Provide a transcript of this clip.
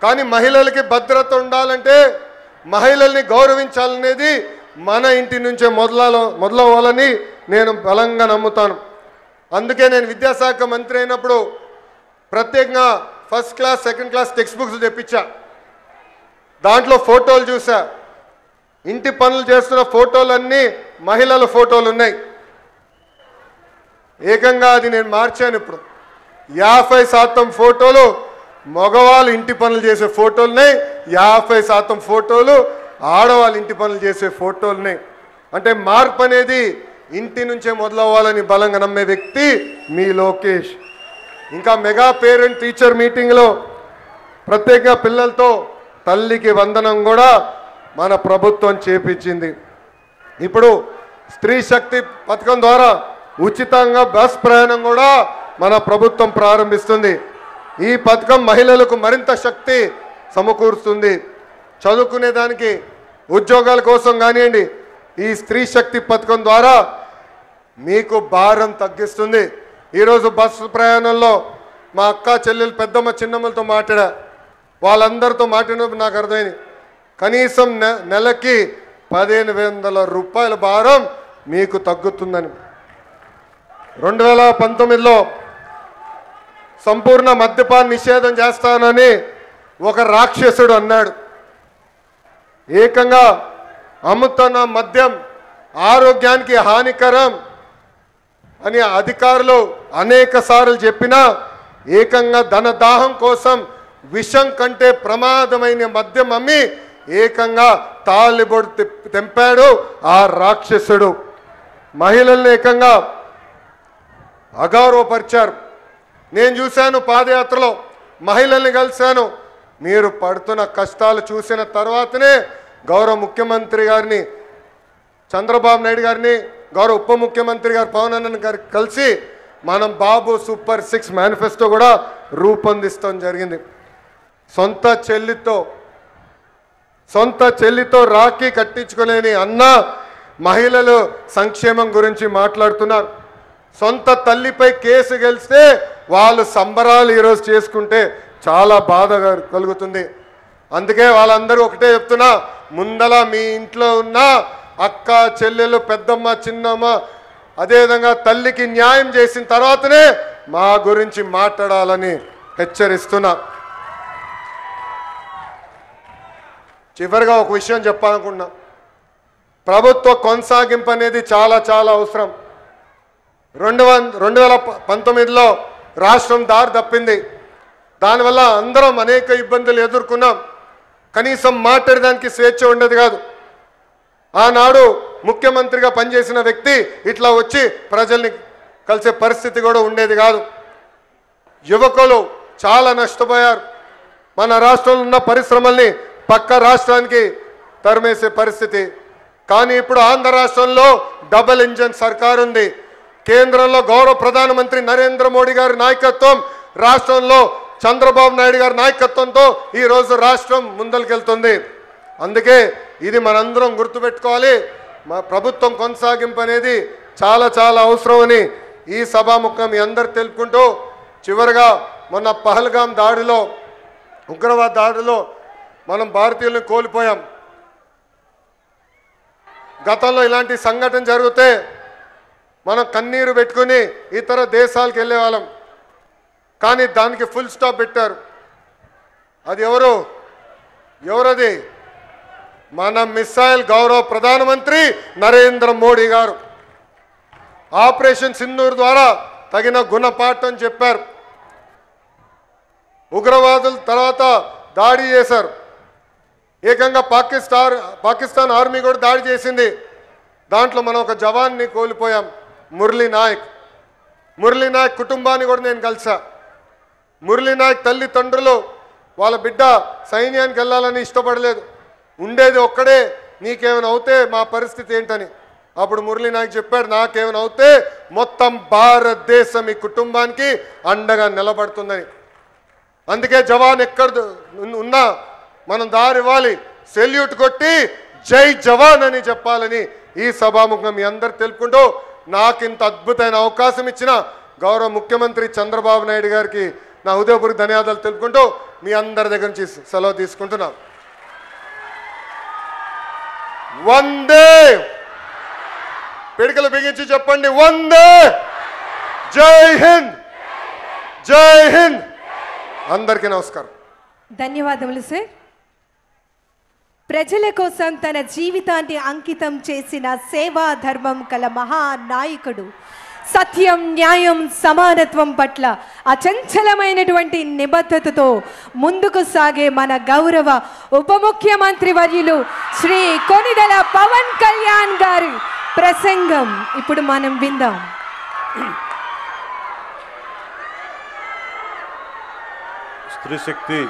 కానీ మహిళలకి భద్రత ఉండాలంటే మహిళల్ని గౌరవించాలనేది మన ఇంటి నుంచే మొదలవ్వాలని నేను బలంగా నమ్ముతాను. అందుకే నేను విద్యాశాఖ మంత్రి అయినప్పుడు ప్రత్యేకంగా first class second class text books తెప్పించా. దాంట్లో ఫోటోలు చూసా. ఇంటి పనులు చేస్తున్న ఫోటోలన్నీ మహిళల ఫోటోలు ఉన్నాయి. ఏకంగా అది నేను మార్చాను. ఇప్పుడు 50% ఫోటోలు మగవాళ్ళు ఇంటి పనులు చేసే ఫోటోలున్నాయి, 50% ఫోటోలు ఆడవాళ్ళు ఇంటి పనులు చేసే ఫోటోలున్నాయి. అంటే మార్పు అనేది ఇంటి నుంచే మొదలవ్వాలని బలంగా నమ్మే వ్యక్తి మీ లోకేష్. ఇంకా మెగా పేరెంట్ టీచర్ మీటింగ్లో ప్రత్యేకంగా పిల్లలతో తల్లికి వందనం కూడా మన ప్రభుత్వం చేపించింది. ఇప్పుడు స్త్రీ శక్తి పథకం ద్వారా ఉచితంగా బస్ ప్రయాణం కూడా మన ప్రభుత్వం ప్రారంభిస్తుంది. ఈ పథకం మహిళలకు మరింత శక్తి సమకూరుస్తుంది. చదువుకునే దానికి ఉద్యోగాల కోసం కానివ్వండి, ఈ స్త్రీ శక్తి పథకం ద్వారా మీకు భారం తగ్గిస్తుంది. ఈరోజు బస్సు ప్రయాణంలో మా అక్క చెల్లెలు పెద్దమ్మ చిన్నమ్మలతో మాట్లాడా. వాళ్ళందరితో మాట్లాడినప్పుడు నాకు అర్థమైంది, కనీసం నెలకి 1500 రూపాయల భారం మీకు తగ్గుతుందని. 2019లో సంపూర్ణ మద్యపాన నిషేధం చేస్తానని ఒక రాక్షసుడు అన్నాడు. ఏకంగా అమ్ముతున్న మద్యం ఆరోగ్యానికి హానికరం అని అధికారులు అనేక సార్లు చెప్పినా ఏకంగా ధనదాహం కోసం విషం కంటే ప్రమాదమైన మద్యం అమ్మి ఏకంగా తాలిబొడు తెంపాడు ఆ రాక్షసుడు. మహిళల్ని ఏకంగా అగౌరవపరిచారు. నేను చూశాను, పాదయాత్రలో మహిళల్ని కలిశాను. మీరు పడుతున్న కష్టాలు చూసిన తర్వాతనే గౌరవ ముఖ్యమంత్రి గారిని చంద్రబాబు నాయుడు గారిని, గౌరవ ఉప ముఖ్యమంత్రి గారు పవన్ అన్న గారికి కలిసి మనం బాబు సూపర్ 6 మేనిఫెస్టో కూడా రూపొందిస్తాం జరిగింది. సొంత చెల్లితో రాఖీ కట్టించుకోలేని అన్న మహిళలు సంక్షేమం గురించి మాట్లాడుతున్నారు. సొంత తల్లిపై కేసు గెలిస్తే వాళ్ళు సంబరాలు ఈరోజు చేసుకుంటే చాలా బాధ కలుగుతుంది. అందుకే వాళ్ళందరూ ఒకటే చెప్తున్నా, ముందల మీ ఇంట్లో ఉన్న అక్క చెల్లెలు పెద్దమ్మ చిన్నమ్మ అదేవిధంగా తల్లికి న్యాయం చేసిన తర్వాతనే మా గురించి మాట్లాడాలని హెచ్చరిస్తున్నా. చివరిగా ఒక విషయం చెప్పాలనుకున్నా, ప్రభుత్వ కొనసాగింపు అనేది చాలా చాలా అవసరం. 2019లో రాష్ట్రం దారి తప్పింది. దానివల్ల అందరం అనేక ఇబ్బందులు ఎదుర్కొన్నాం. కనీసం మాట్లాడడానికి స్వేచ్ఛ ఉండేది కాదు. ఆనాడు ముఖ్యమంత్రిగా పనిచేసిన వ్యక్తి ఇట్లా వచ్చి ప్రజల్ని కలిసే పరిస్థితి కూడా ఉండేది కాదు. యువకులు చాలా నష్టపోయారు. మన రాష్ట్రంలో ఉన్న పరిశ్రమల్ని పక్క రాష్ట్రానికి తరిమేసే పరిస్థితి. కానీ ఇప్పుడు ఆంధ్ర రాష్ట్రంలో డబుల్ ఇంజన్ సర్కార్ ఉంది. కేంద్రంలో గౌరవ ప్రధానమంత్రి నరేంద్ర మోడీ గారి నాయకత్వం, రాష్ట్రంలో చంద్రబాబు నాయుడు గారి నాయకత్వంతో ఈరోజు రాష్ట్రం ముందరికెళ్తుంది. అందుకే ఇది మనందరం గుర్తుపెట్టుకోవాలి. మా ప్రభుత్వం కొనసాగింపు అనేది చాలా చాలా అవసరమని ఈ సభాముఖం మీ అందరు తెలుపుకుంటూ, చివరిగా మొన్న పహల్గాం దాడిలో, ఉగ్రవాద దాడిలో మనం భారతీయులను కోల్పోయాం. గతంలో ఇలాంటి సంఘటన జరిగితే మనం కన్నీరు పెట్టుకుని ఇతర దేశాలకు వెళ్ళేవాళ్ళం. కానీ దానికి ఫుల్ స్టాప్ పెట్టారు. అది ఎవరది? మన మిసైల్ గౌరవ ప్రధానమంత్రి నరేంద్ర మోడీ గారు ఆపరేషన్ సింధూర్ ద్వారా తగిన గుణపాఠం చెప్పారు. ఉగ్రవాదుల తర్వాత దాడి చేశారు. ఏకంగా పాకిస్తాన్ ఆర్మీ కూడా దాడి చేసింది. దాంట్లో మనం ఒక జవాన్ని కోల్పోయాం, మురళీ నాయక్ కుటుంబాన్ని కూడా నేను కలిసా. మురళీ నాయక్ తల్లిదండ్రులు వాళ్ళ బిడ్డ సైన్యానికి వెళ్ళాలని ఇష్టపడలేదు. ఉండేది ఒక్కడే, నీకేమైనా అవుతే మా పరిస్థితి ఏంటని. అప్పుడు మురళీ నాయక్ చెప్పాడు, నాకేమైనా అవుతే మొత్తం భారతదేశం ఈ కుటుంబానికి అండగా నిలబడుతుందని. అందుకే జవాన్ ఎక్కడ ఉన్నా మనం దారి ఇవ్వాలి, సెల్యూట్ కొట్టి జై జవాన్ అని చెప్పాలని ఈ సభాముఖం మీ అందరు తెలుపుకుంటూ, నాకు ఇంత అద్భుతమైన అవకాశం ఇచ్చిన గౌరవ ముఖ్యమంత్రి చంద్రబాబు నాయుడు గారికి నా హృదయపూర్వక ధన్యవాదాలు తెలుపుకుంటూ మీ అందరి దగ్గర నుంచి సెలవు తీసుకుంటున్నాం. వందే, పిడికలు బిగించి చెప్పండి, వందే. జై హింద్, జై హింద్. అందరికీ నమస్కారం. ధన్యవాదములు సార్. ప్రజల కోసం తన జీవితాన్ని అంకితం చేసిన సేవా ధర్మం కల మహానాయకుడు, సత్యం, న్యాయం, సమానత్వం పట్ల అచంచలమైనటువంటి నిబద్ధతతో ముందుకు సాగే మన గౌరవ ఉప ముఖ్యమంత్రి వర్యులు శ్రీ కొనిదెల పవన్ కళ్యాణ్ గారి ప్రసంగం ఇప్పుడు మనం విందాం. స్త్రీ శక్తి